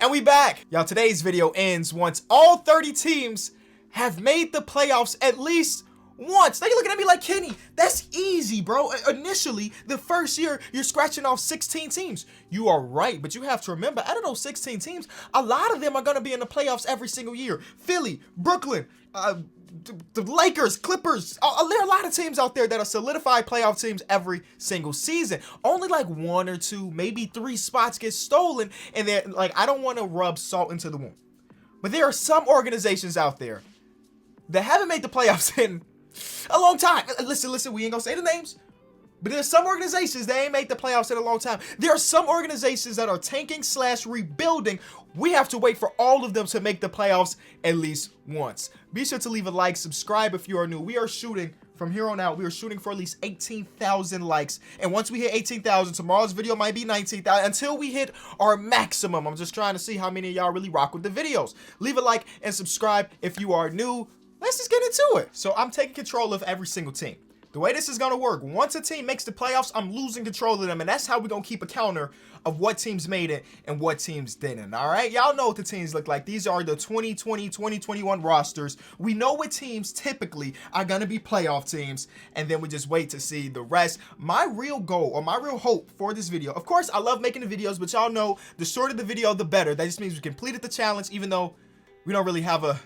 And we back. Y'all, today's video ends once all 30 teams have made the playoffs at least once. Now you're looking at me like, Kenny, that's easy, bro. Initially, the first year, you're scratching off 16 teams. You are right, but you have to remember, out of those 16 teams, a lot of them are going to be in the playoffs every single year. Philly, Brooklyn, the Lakers, Clippers. There are a lot of teams out there that are solidified playoff teams every single season. Only like 1 or 2, maybe 3 spots get stolen, and they're like, I don't want to rub salt into the wound, but there are some organizations out there that haven't made the playoffs in a long time. Listen, we ain't gonna say the names, but there's some organizations that ain't made the playoffs in a long time. There are some organizations that are tanking / rebuilding. We have to wait for all of them to make the playoffs at least once. Be sure to leave a like, subscribe if you are new. We are shooting, from here on out, we are shooting for at least 18,000 likes. And once we hit 18,000, tomorrow's video might be 19,000 until we hit our maximum. I'm just trying to see how many of y'all really rock with the videos. Leave a like and subscribe if you are new. Let's just get into it. So I'm taking control of every single team. The way this is going to work, once a team makes the playoffs, I'm losing control of them, and that's how we're going to keep a counter of what teams made it and what teams didn't, all right? Y'all know what the teams look like. These are the 2020, 2021 rosters. We know what teams typically are going to be playoff teams, and then we just wait to see the rest. My real goal, or my real hope for this video, of course, I love making the videos, but y'all know the shorter the video, the better. That just means we completed the challenge, even though we don't really have a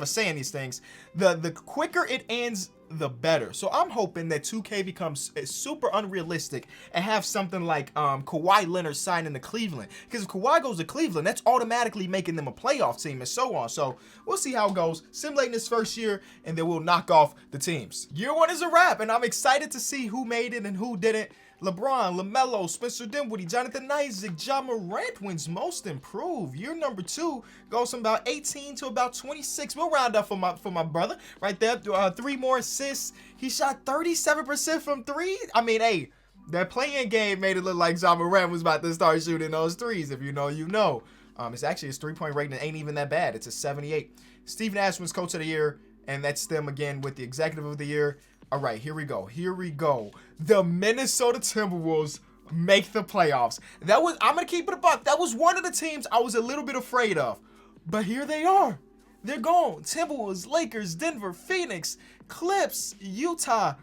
say in these things. The quicker it ends, the better. So I'm hoping that 2K becomes super unrealistic and have something like Kawhi Leonard signing to Cleveland. Because if Kawhi goes to Cleveland, that's automatically making them a playoff team and so on. So we'll see how it goes. Simulating this first year, and then we'll knock off the teams. Year 1 is a wrap, and I'm excited to see who made it and who didn't. LeBron, LaMelo, Spencer Dinwiddie, Jonathan Isaac, Ja Morant wins most improved. Year number 2 goes from about 18 to about 26. We'll round up for my brother right there. 3 more assists. He shot 37% from 3. I mean, hey, that playing game made it look like Ja Morant was about to start shooting those threes. If you know, you know. It's actually his 3-point rating ain't even that bad. It's a 78. Steve Nash wins Coach of the Year, and that's them again with the Executive of the Year. All right, here we go. The Minnesota Timberwolves make the playoffs. I'm going to keep it a buck. That was one of the teams I was a little bit afraid of. But here they are. They're gone. Timberwolves, Lakers, Denver, Phoenix, Clips, Utah,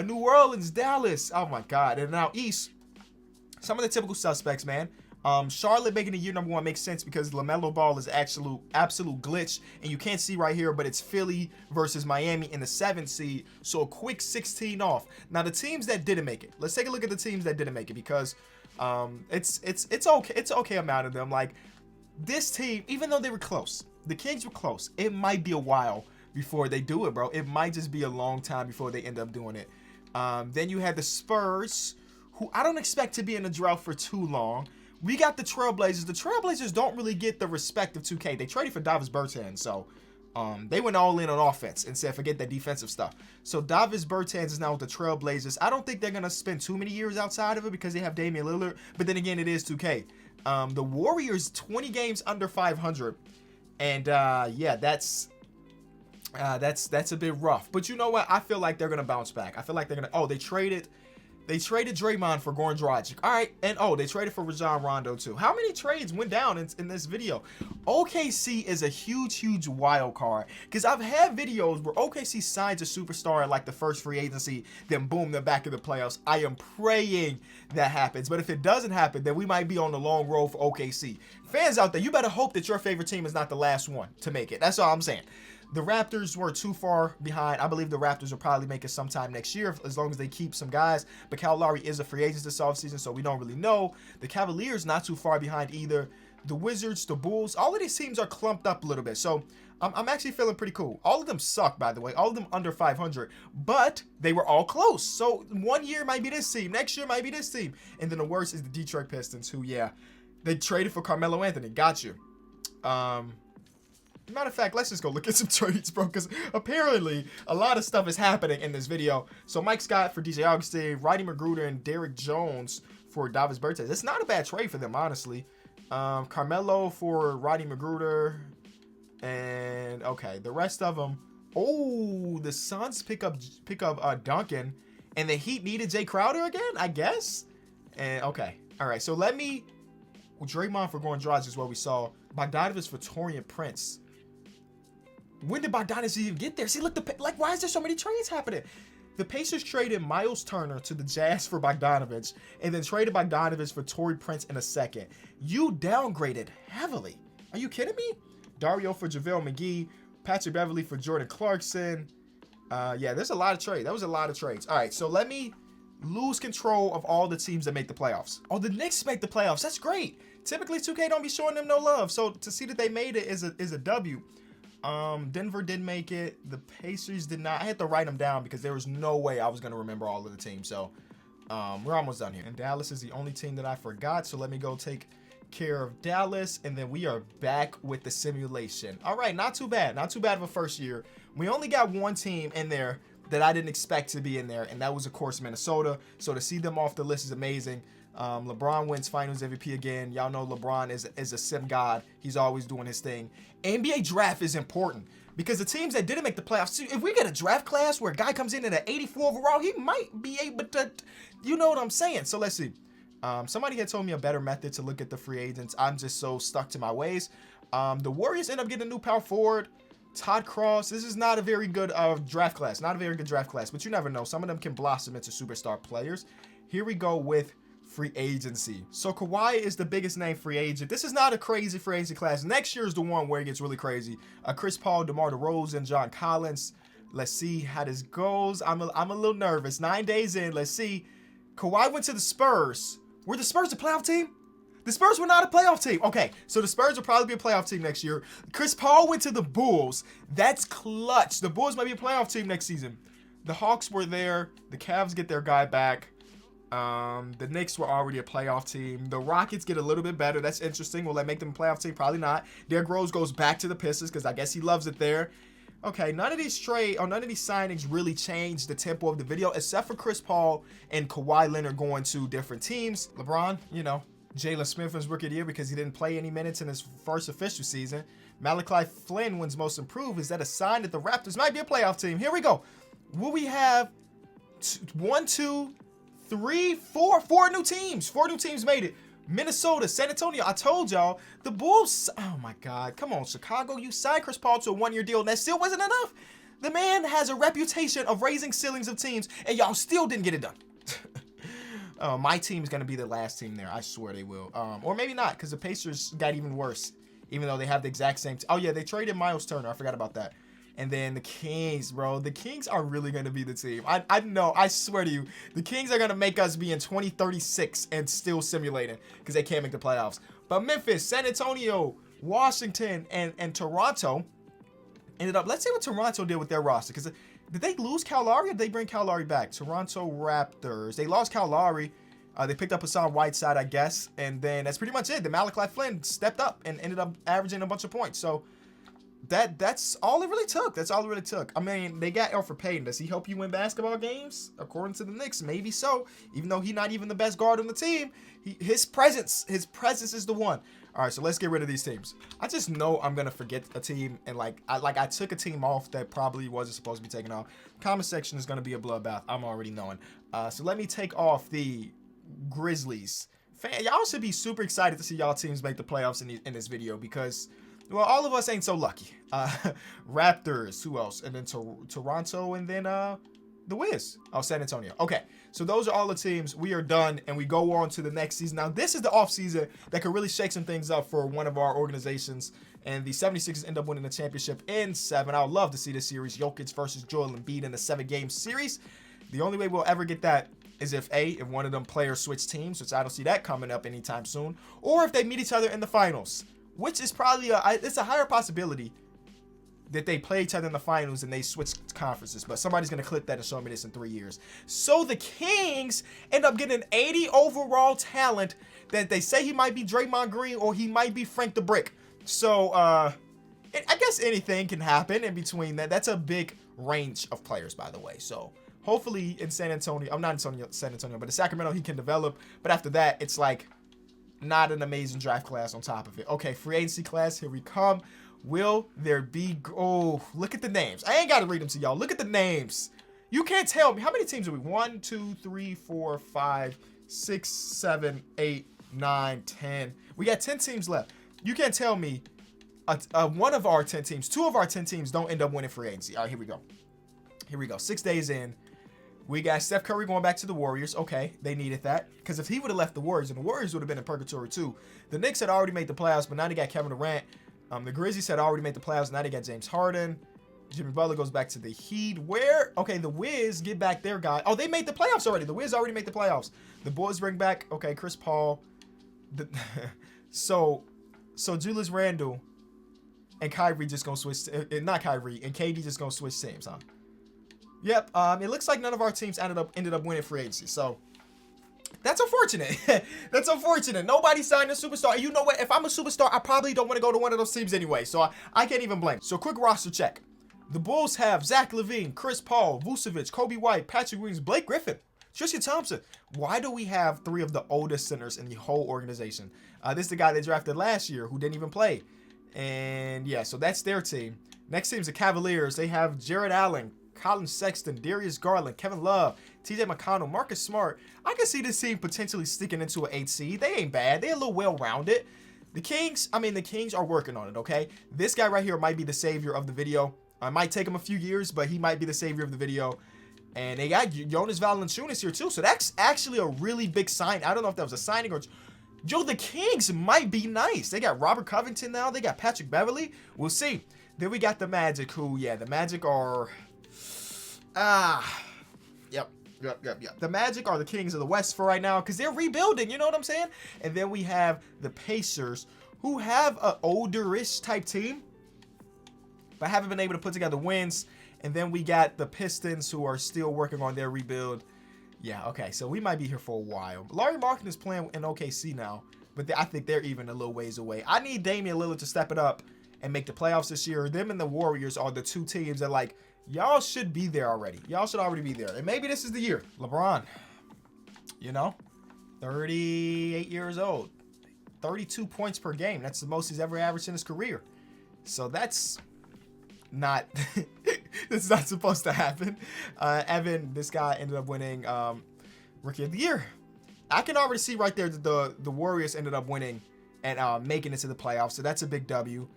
New Orleans, Dallas. Oh, my God. And now East. Some of the typical suspects, man. Charlotte making it year number 1 makes sense because LaMelo Ball is absolute glitch, and you can't see right here, but it's Philly versus Miami in the 7th seed, so a quick 16 off. Now the teams that didn't make it, let's take a look at the teams that didn't make it, because it's okay amount of them. Like this team, even though they were close, the Kings were close, it might be a while before they do it, bro. It might just be a long time before they end up doing it. Then you had the Spurs, who I don't expect to be in a drought for too long. We got the Trailblazers. The Trailblazers don't really get the respect of 2K. They traded for Davis Bertans, so they went all in on offense and said forget that defensive stuff. So Davis Bertans is now with the Trailblazers. I don't think they're going to spend too many years outside of it because they have Damian Lillard, but then again, it is 2K. The Warriors, 20 games under 500, and yeah, that's a bit rough. But you know what? I feel like they're going to bounce back. I feel like they're going to, they traded Draymond for Goran Dragic. All right. And, they traded for Rajon Rondo, too. How many trades went down in this video? OKC is a huge wild card. Because I've had videos where OKC signs a superstar at, like, the first free agency. Then, boom, they're back in the playoffs. I am praying that happens. But if it doesn't happen, then we might be on the long road for OKC. Fans out there, you better hope that your favorite team is not the last one to make it. That's all I'm saying. The Raptors were too far behind. I believe the Raptors will probably make it sometime next year as long as they keep some guys. But Kyle Lowry is a free agent this offseason, so we don't really know. The Cavaliers not too far behind either. The Wizards, the Bulls, all of these teams are clumped up a little bit. So I'm actually feeling pretty cool. All of them suck, by the way. All of them under 500. But they were all close. So one year might be this team. Next year might be this team. And then the worst is the Detroit Pistons, who, yeah, they traded for Carmelo Anthony. Got you. Matter of fact, let's just go look at some trades, bro, because apparently a lot of stuff is happening in this video. So Mike Scott for DJ Augustine, Rodney McGruder, and Derrick Jones for Davis Bertans. It's not a bad trade for them, honestly. Carmelo for Rodney McGruder, and okay, the rest of them. Oh, the Suns pick up Duncan, and the Heat needed Jay Crowder again, I guess. And okay, all right. So let me Draymond for Goran Dragic is what we saw. Bogdanovich for Taurean Prince. When did Bogdanovich even get there? See, look, like, why is there so many trades happening? The Pacers traded Miles Turner to the Jazz for Bogdanovich, and then traded Bogdanovich for Taurean Prince in a second. You downgraded heavily. Are you kidding me? Dario for JaVale McGee, Patrick Beverley for Jordan Clarkson. Yeah, there's a lot of trades. That was a lot of trades. All right, so let me lose control of all the teams that make the playoffs. Oh, the Knicks make the playoffs. That's great. Typically, 2K don't be showing them no love. So to see that they made it is a W. Denver did make it. The Pacers did not. I had to write them down because there was no way I was going to remember all of the teams. So we're almost done here. And Dallas is the only team that I forgot. So let me go take care of Dallas, and then we are back with the simulation. All right, not too bad. Not too bad of a first year. We only got one team in there that I didn't expect to be in there, and that was, of course, Minnesota. So to see them off the list is amazing. LeBron wins Finals MVP again. Y'all know LeBron is a sim god. He's always doing his thing. NBA draft is important because the teams that didn't make the playoffs, if we get a draft class where a guy comes in at an 84 overall, he might be able to, you know what I'm saying? So let's see. Somebody had told me a better method to look at the free agents. I'm just so stuck to my ways. The Warriors end up getting a new power forward, Todd Cross. This is not a very good draft class. Not a very good draft class, but you never know. Some of them can blossom into superstar players. Here we go with free agency. So Kawhi is the biggest name free agent. This is not a crazy free agent class. Next year is the one where it gets really crazy. Chris Paul, DeMar DeRozan, John Collins. Let's see how this goes. I'm a little nervous. 9 days in. Let's see. Kawhi went to the Spurs. Were the Spurs a playoff team? The Spurs were not a playoff team. Okay, so the Spurs will probably be a playoff team next year. Chris Paul went to the Bulls. That's clutch. The Bulls might be a playoff team next season. The Hawks were there. The Cavs get their guy back. The Knicks were already a playoff team. The Rockets get a little bit better. That's interesting. Will that make them a playoff team? Probably not. Derrick Rose goes back to the Pistons because I guess he loves it there. Okay, none of these signings really changed the tempo of the video except for Chris Paul and Kawhi Leonard going to different teams. LeBron, you know, Jalen Smith was rookie of the year because he didn't play any minutes in his first official season. Malachi Flynn wins most improved. Is that a sign that the Raptors might be a playoff team? Here we go. Will we have 1, 2, 3, 4 new teams? 4 new teams made it. Minnesota, San Antonio. I told y'all, the Bulls. Oh my God. Come on, Chicago. You signed Chris Paul to a 1-year deal, and that still wasn't enough. The man has a reputation of raising ceilings of teams, and y'all still didn't get it done. My team is going to be the last team there. I swear they will. Or maybe not, because the Pacers got even worse, even though they have the exact same. Oh, yeah, they traded Miles Turner. I forgot about that. And then the Kings, bro. The Kings are really going to be the team. I know. I swear to you. The Kings are going to make us be in 2036 and still simulating because they can't make the playoffs. But Memphis, San Antonio, Washington, and Toronto ended up. Let's see what Toronto did with their roster. Because did they lose Kyle Lowry or did they bring Kyle Lowry back? Toronto Raptors. They lost Kyle Lowry. They picked up Hassan Whiteside, I guess. And then that's pretty much it. The Malachi Flynn stepped up and ended up averaging a bunch of points. So that's all it really took. That's all it really took. I mean, they got Elfrid Payton. Does he help you win basketball games? According to the Knicks, maybe so. Even though he's not even the best guard on the team, his presence is the one. All right, so let's get rid of these teams. I just know I'm gonna forget a team, and I took a team off that probably wasn't supposed to be taken off. Comment section is gonna be a bloodbath. I'm already knowing. So let me take off the Grizzlies. Y'all should be super excited to see y'all teams make the playoffs in this video because, well, all of us ain't so lucky. Raptors, who else? And then Toronto, and then the Wiz. Oh, San Antonio. Okay, so those are all the teams. We are done, and we go on to the next season. Now, this is the offseason that could really shake some things up for one of our organizations, and the 76ers end up winning the championship in 7. I would love to see this series, Jokic versus Joel Embiid in a 7-game series. The only way we'll ever get that is if one of them players switch teams, which I don't see that coming up anytime soon, or if they meet each other in the finals, which is probably it's a higher possibility that they play each other in the finals and they switch conferences. But somebody's going to clip that and show me this in 3 years. So the Kings end up getting an 80 overall talent that they say he might be Draymond Green or he might be Frank the Brick. So I guess anything can happen in between that. That's a big range of players, by the way. So hopefully in San Antonio, I'm not in San Antonio, but in Sacramento, he can develop. But after that, it's like not an amazing draft class on top of it. Okay, free agency class, here we come. Will there be... Oh, look at the names. I ain't got to read them to y'all. Look at the names. You can't tell me. How many teams are we? 1, 2, 3, 4, 5, 6, 7, 8, 9, 10. We got 10 teams left. You can't tell me one of our 10 teams, 2 of our 10 teams don't end up winning free agency. All right, here we go. Here we go. 6 days in. We got Steph Curry going back to the Warriors. Okay, they needed that. Because if he would have left the Warriors, and the Warriors would have been in purgatory too. The Knicks had already made the playoffs, but now they got Kevin Durant. The Grizzlies had already made the playoffs. Now they got James Harden. Jimmy Butler goes back to the Heat. Where? Okay, the Wiz get back their guy. Oh, they made the playoffs already. The Wiz already made the playoffs. The Bulls bring back, okay, Chris Paul. So Julius Randle and Kyrie just gonna switch. Not Kyrie, and KD just gonna switch teams, huh? Yep. It looks like none of our teams ended up winning free agency. So that's unfortunate. That's unfortunate. Nobody signed a superstar. And you know what? If I'm a superstar, I probably don't want to go to one of those teams anyway. So I can't even blame. So quick roster check. The Bulls have Zach LaVine, Chris Paul, Vucevic, Kobe White, Patrick Williams, Blake Griffin, Tristan Thompson. Why do we have 3 of the oldest centers in the whole organization? This is the guy they drafted last year who didn't even play. And yeah, so that's their team. Next team's the Cavaliers. They have Jared Allen, Colin Sexton, Darius Garland, Kevin Love, TJ McConnell, Marcus Smart. I can see this team potentially sticking into an 8 seed. They ain't bad. They're a little well-rounded. The Kings are working on it, okay? This guy right here might be the savior of the video. It might take him a few years, but he might be the savior of the video. And they got Jonas Valanciunas here too, so that's actually a really big sign. I don't know if that was a signing or... Joe, the Kings might be nice. They got Robert Covington now. They got Patrick Beverly. We'll see. Then we got the Magic, who, yeah, the Magic are... Yep. The Magic are the Kings of the West for right now because they're rebuilding, you know what I'm saying? And then we have the Pacers, who have an older-ish type team, but haven't been able to put together wins. And then we got the Pistons, who are still working on their rebuild. Yeah, okay, so we might be here for a while. Larry Markin is playing in OKC now, but I think they're even a little ways away. I need Damian Lillard to step it up and make the playoffs this year. Them and the Warriors are the 2 teams that, like, y'all should be there already. Y'all should already be there. And maybe this is the year. LeBron, you know, 38 years old, 32 points per game. That's the most he's ever averaged in his career. So that's not... This is not supposed to happen. Evan, this guy ended up winning Rookie of the Year. I can already see right there that the Warriors ended up winning and making it to the playoffs. So that's a big W.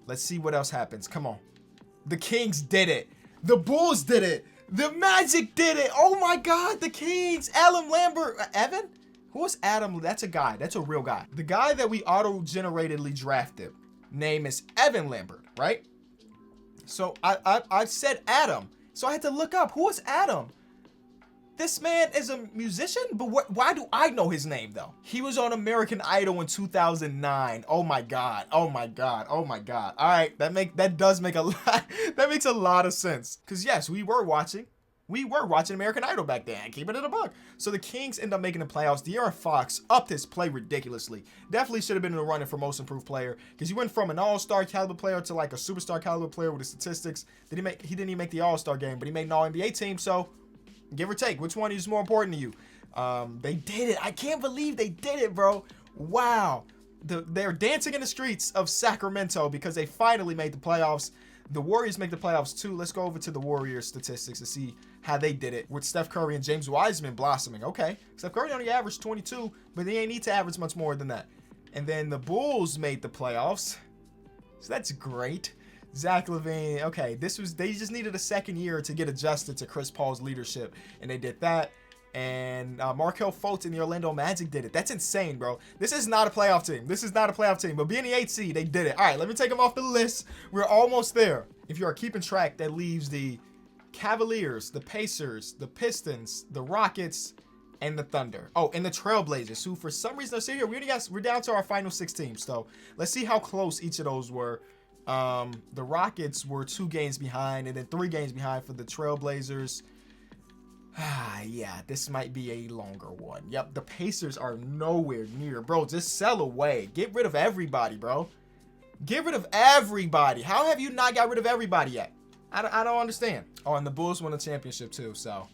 Let's see what else happens. Come on. The Kings did it. The Bulls did it. The Magic did it. Oh my God, the Kings. Adam Lambert. Evan? Who is Adam? That's a guy. That's a real guy. The guy that we auto-generatedly drafted, name is Evan Lambert, right? So I said Adam. So I had to look up, who is Adam? This man is a musician, but why do I know his name though? He was on American Idol in 2009. Oh my God. Oh my God. Oh my God. All right, that does make a lot. That makes a lot of sense. Cause yes, we were watching American Idol back then. Keep it in a bug. So the Kings end up making the playoffs. De'Aaron Fox upped his play ridiculously. Definitely should have been in the running for most improved player because he went from an all-star caliber player to like a superstar caliber player with the statistics. He didn't even make the all-star game, but he made an all-NBA team. So give or take, which one is more important to you? They did it. I can't believe they did it, bro. Wow. They're dancing in the streets of Sacramento because they finally made the playoffs. The Warriors make the playoffs too. Let's go over to the Warriors statistics to see how they did it with Steph Curry and James Wiseman blossoming. Okay, Steph Curry only averaged 22, but they ain't need to average much more than that. And then the Bulls made the playoffs, so that's great. Zach LaVine. Okay, they just needed a second year to get adjusted to Chris Paul's leadership, and they did that. And Markelle Fultz and the Orlando Magic did it. That's insane, bro. This is not a playoff team. This is not a playoff team. But being the 8th seed, they did it. All right, let me take them off the list. We're almost there. If you are keeping track, that leaves the Cavaliers, the Pacers, the Pistons, the Rockets, and the Thunder. Oh, and the Trailblazers, who for some reason are still here. We're down to our final 6 teams. So let's see how close each of those were. The Rockets were 2 games behind, and then 3 games behind for the Trailblazers. Yeah, this might be a longer one. Yep, the Pacers are nowhere near. Bro, just sell away. Get rid of everybody, bro. Get rid of everybody. How have you not got rid of everybody yet? I don't understand. Oh, and the Bulls won a championship too, so,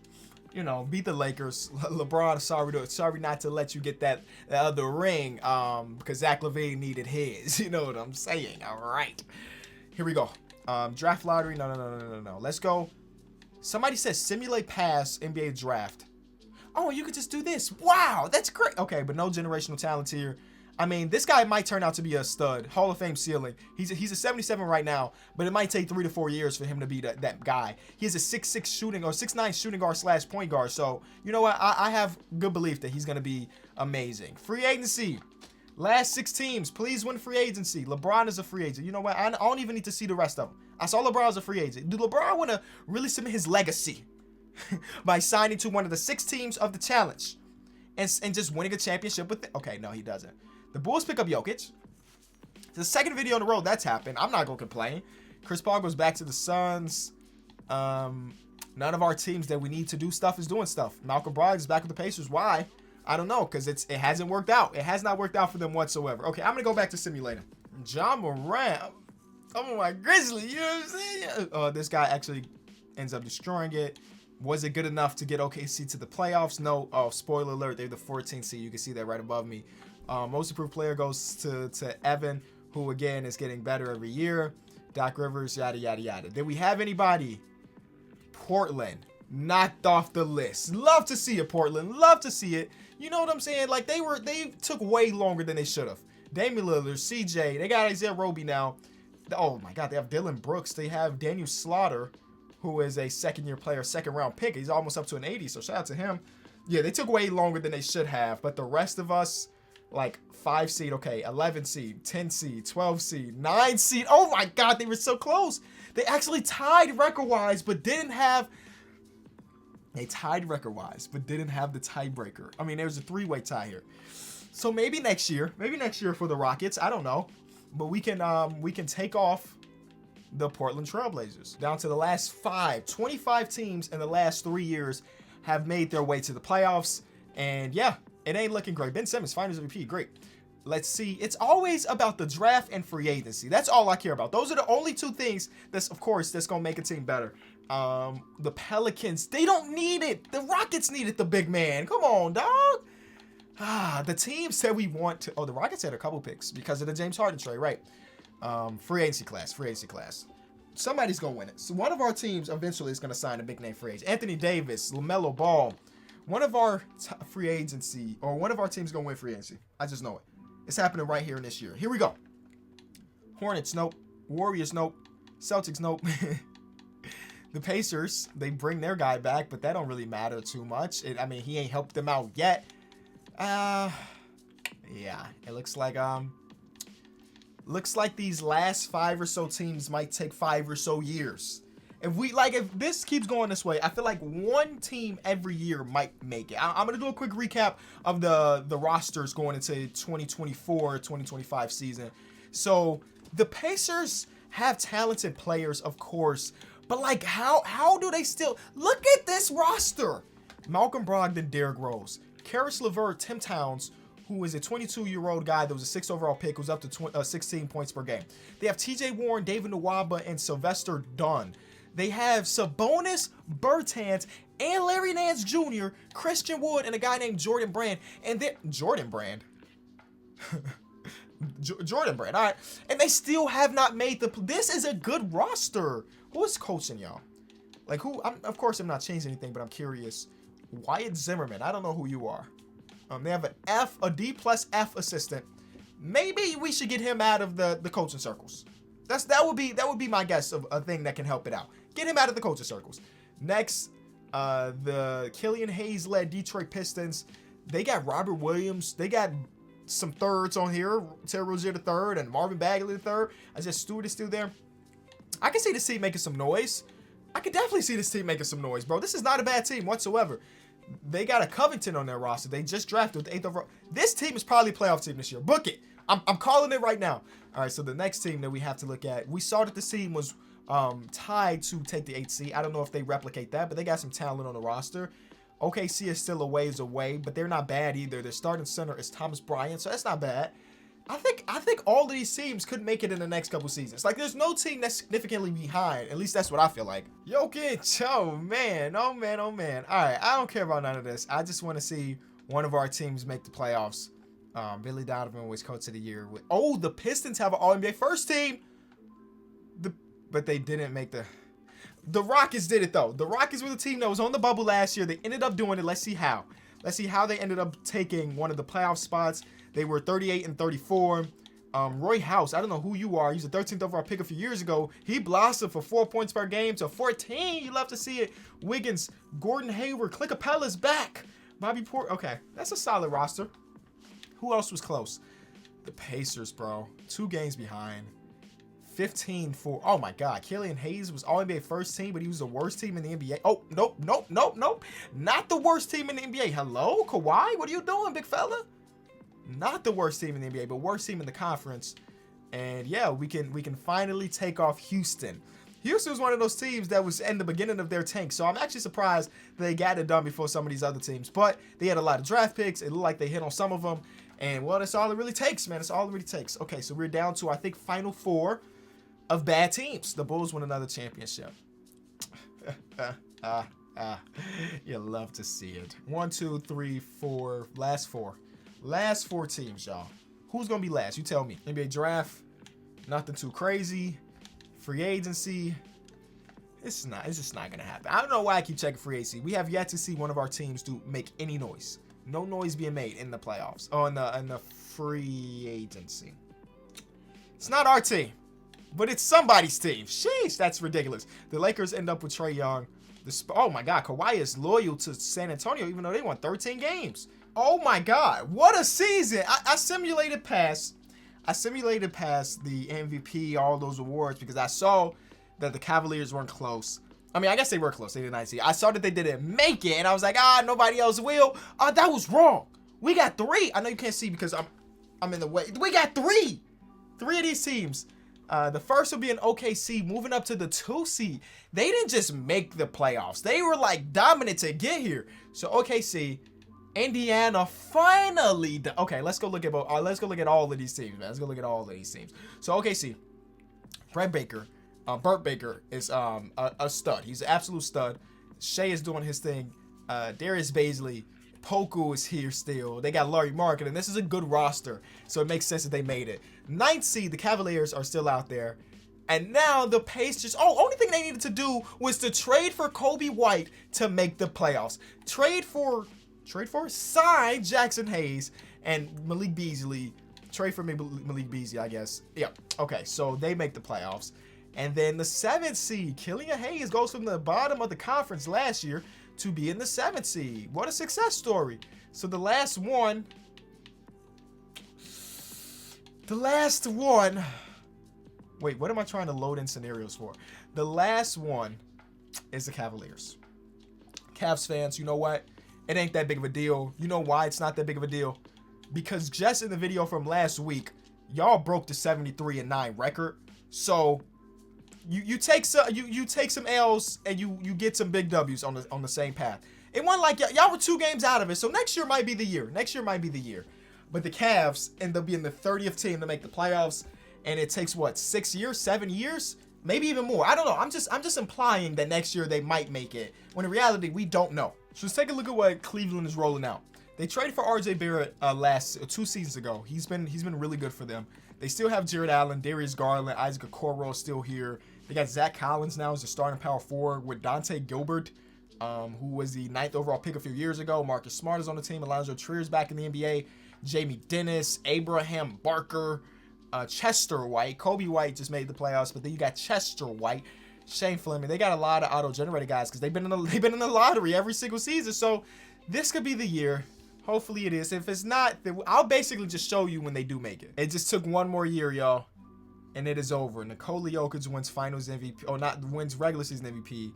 you know, beat the Lakers. LeBron, sorry not to let you get that other ring, because Zach LaVine needed his. You know what I'm saying? All right. Here we go. Draft lottery. No. Let's go. Somebody says simulate pass NBA draft. Oh, you could just do this. Wow, that's great. Okay, but no generational talent here. I mean, this guy might turn out to be a stud, Hall of Fame ceiling. He's a 77 right now, but it might take 3 to 4 years for him to be that guy. He has a 6'6 shooting or 6'9 shooting guard / point guard. So, you know what? I have good belief that he's going to be amazing. Free agency. Last 6 teams, please win free agency. LeBron is a free agent. You know what? I don't even need to see the rest of them. I saw LeBron as a free agent. Do LeBron want to really submit his legacy by signing to one of the 6 teams of the challenge and just winning a championship with it? Okay, no, he doesn't. The Bulls pick up Jokic. The second video in a row that's happened. I'm not going to complain. Chris Paul goes back to the Suns. None of our teams that we need to do stuff is doing stuff. Malcolm Brogdon is back with the Pacers. Why? I don't know, because it hasn't worked out. It has not worked out for them whatsoever. Okay, I'm going to go back to simulating. John Morant. Oh, my Grizzly. You know what I'm saying? This guy actually ends up destroying it. Was it good enough to get OKC to the playoffs? No. Oh, spoiler alert. They're the 14th seed. You can see that right above me. Most improved player goes to Evan, who, again, is getting better every year. Doc Rivers, yada, yada, yada. Did we have anybody? Portland. Knocked off the list. Love to see it, Portland. Love to see it. You know what I'm saying? Like, they took way longer than they should have. Damian Lillard, CJ. They got Isaiah Roby now. Oh, my God. They have Dylan Brooks. They have Daniel Slaughter, who is a second-year player, second-round pick. He's almost up to an 80, so shout out to him. Yeah, they took way longer than they should have, but the rest of us, like 5 seed, okay, 11 seed, 10 seed, 12 seed, 9 seed. Oh, my God, they were so close. They actually tied record-wise, but didn't have... They tied record-wise, but didn't have the tiebreaker. I mean, there was a 3-way tie here. So maybe next year for the Rockets, I don't know. But we can take off the Portland Trailblazers down to the last 5. 25 teams in the last 3 years have made their way to the playoffs. And yeah, it ain't looking great. Ben Simmons, Finals MVP, great. Let's see. It's always about the draft and free agency. That's all I care about. Those are the only 2 things that's going to make a team better. The Pelicans, they don't need it. The Rockets needed the big man. Come on, dog. The team said we want to... Oh, the Rockets had a couple picks because of the James Harden trade, right? Free agency class. Somebody's going to win it. So one of our teams eventually is going to sign a big name free agent. Anthony Davis, LaMelo Ball. One of our free agency, or one of our teams is going to win free agency. I just know it. It's happening right here in this year. Here we go. Hornets, nope. Warriors, nope. Celtics, nope. The Pacers, they bring their guy back, but that don't really matter too much. I mean, he ain't helped them out yet. Yeah, it looks like these last 5 or so teams might take 5 or so years. If this keeps going this way, I feel like one team every year might make it. I'm gonna do a quick recap of the rosters going into 2024, 2025 season. So the Pacers have talented players, of course, but like how do they still look at this roster? Malcolm Brogdon, Derrick Rose, Karis LeVert, Tim Towns, who is a 22-year-old guy that was a 6th overall pick, who's up to 16 points per game. They have T.J. Warren, David Nwaba, and Sylvester Dunn. They have Sabonis, Bertans, and Larry Nance Jr., Christian Wood, and a guy named Jordan Brand. And they're... Jordan Brand? Jordan Brand, all right. And they still have not made the... This is a good roster. Who is coaching y'all? Like, who... of course, I'm not changing anything, but I'm curious. Wyatt Zimmerman. I don't know who you are. They have a D+F assistant. Maybe we should get him out of the coaching circles. That would be my guess of a thing that can help it out. Get him out of the coaching circles. Next, the Killian Hayes-led Detroit Pistons. They got Robert Williams. They got some thirds on here. Terry Rozier III and Marvin Bagley III. Isaiah Stewart is still there. I can see this team making some noise. I can definitely see this team making some noise, bro. This is not a bad team whatsoever. They got a Covington on their roster. They just drafted with the 8th overall. This team is probably a playoff team this year. Book it. I'm calling it right now. All right, so the next team that we have to look at, we saw that this team was tied to take the 8th seed. I don't know if they replicate that, but they got some talent on the roster. OKC is still a ways away, but they're not bad either. Their starting center is Thomas Bryant, so that's not bad. I think all of these teams could make it in the next couple seasons. Like, there's no team that's significantly behind. At least that's what I feel like. Jokic, oh man. All right, I don't care about none of this. I just want to see one of our teams make the playoffs. Billy Donovan was coach of the year. The Pistons have an All-NBA first team. But they didn't make the Rockets did it, though. The Rockets were the team that was on the bubble last year. They ended up doing it. Let's see how. Let's see how they ended up taking one of the playoff spots. They were 38 and 34. Roy House, I don't know who you are. He's a 13th overall pick a few years ago. He blossomed for 4 points per game to 14. You love to see it. Wiggins, Gordon Hayward, Clint Capella's back. Bobby Porter. Okay, that's a solid roster. Who else was close? The Pacers, bro. 2 games behind. 15-4. Oh my God. Killian Hayes was All-NBA first team, but he was the worst team in the NBA. Oh, nope. Not the worst team in the NBA. Hello, Kawhi? What are you doing, big fella? Not the worst team in the NBA, but worst team in the conference. And yeah, we can finally take off Houston. Houston was one of those teams that was in the beginning of their tank. So I'm actually surprised they got it done before some of these other teams. But they had a lot of draft picks. It looked like they hit on some of them. And well, that's all it really takes, man. That's all it really takes. Okay, so we're down to, I think, final 4 of bad teams. The Bulls win another championship. You love to see it. 1, 2, 3, 4. Last 4. Last 4 teams, y'all. Who's going to be last? You tell me. NBA draft. Nothing too crazy. Free agency. It's just not going to happen. I don't know why I keep checking free agency. We have yet to see one of our teams make any noise. No noise being made in the playoffs. Oh, in the free agency. It's not our team, but it's somebody's team. Sheesh, that's ridiculous. The Lakers end up with Trae Young. Oh, my God. Kawhi is loyal to San Antonio, even though they won 13 games. Oh my God, what a season. I simulated past the MVP, all those awards, because I saw that the Cavaliers weren't close. I mean, I guess they were close. They did not see. I saw that they didn't make it, and I was like, nobody else will. That was wrong. We got 3. I know you can't see because I'm in the way. We got 3. 3 of these teams. The first will be an OKC moving up to the 2 seed. They didn't just make the playoffs. They were like dominant to get here. So OKC, Indiana finally. Okay, let's go look at all of these teams, man. Let's go look at all of these teams. So OKC, Burt Baker is a stud. He's an absolute stud. Shea is doing his thing. Darius Bazley, Poku is here still. They got Larry Market, and this is a good roster, so it makes sense that they made it. 9th seed, the Cavaliers are still out there. And now the Pacers, only thing they needed to do was to trade for Kobe White to make the playoffs. Sign Jackson Hayes and Malik Beasley. Trade for Malik Beasley, I guess. Yeah, okay, so they make the playoffs. And then the 7th seed, Killian Hayes, goes from the bottom of the conference last year to be in the 7th seed. What a success story. So the last one. Wait, what am I trying to load in scenarios for? The last one is the Cavaliers. Cavs fans, you know what? It ain't that big of a deal. You know why it's not that big of a deal? Because just in the video from last week, y'all broke the 73-9 record. So you take some L's and you get some big W's on the same path. It wasn't like y'all were 2 games out of it. So next year might be the year. But the Cavs end up being the 30th team to make the playoffs, and it takes what, 6 years, 7 years, maybe even more. I don't know. I'm just implying that next year they might make it, when in reality we don't know. So let's take a look at what Cleveland is rolling out. They traded for RJ Barrett 2 seasons ago. He's been really good for them. They still have Jared Allen, Darius Garland, Isaac Okoro still here. They got Zach Collins now as the starting power forward with Dante Gilbert, who was the 9th overall pick a few years ago. Marcus Smart is on the team. Alonzo Trier's back in the NBA. Jamie Dennis, Abraham Barker, Chester White. Kobe White just made the playoffs, but then you got Chester White, Shane Fleming. They got a lot of auto-generated guys because they've been in the lottery every single season. So this could be the year. Hopefully it is. If it's not, I'll basically just show you when they do make it. It just took one more year, y'all, and it is over. Nikola Jokic wins Finals MVP, or not wins regular season MVP.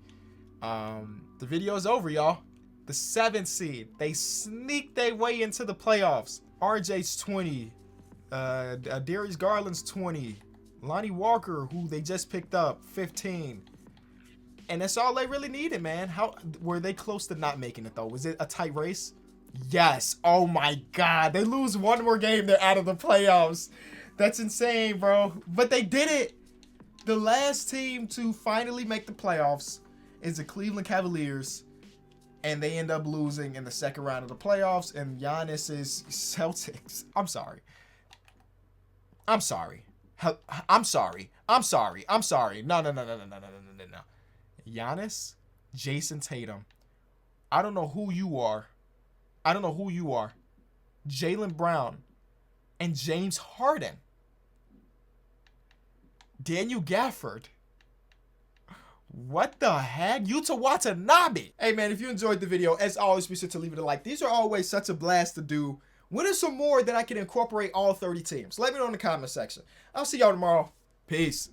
The video is over, y'all. The 7th seed. They sneaked their way into the playoffs. RJ's 20. Darius Garland's 20. Lonnie Walker, who they just picked up, 15. And that's all they really needed, man. How were they close to not making it, though? Was it a tight race? Yes. Oh, my God. They lose one more game, they're out of the playoffs. That's insane, bro. But they did it. The last team to finally make the playoffs is the Cleveland Cavaliers. And they end up losing in the second round of the playoffs. And Giannis's Celtics. I'm sorry. No. Giannis, Jason Tatum. I don't know who you are. I don't know who you are. Jaylen Brown and James Harden. Daniel Gafford. What the heck? Yuta Watanabe. Hey, man, if you enjoyed the video, as always, be sure to leave it a like. These are always such a blast to do. When is some more that I can incorporate all 30 teams? Let me know in the comment section. I'll see y'all tomorrow. Peace.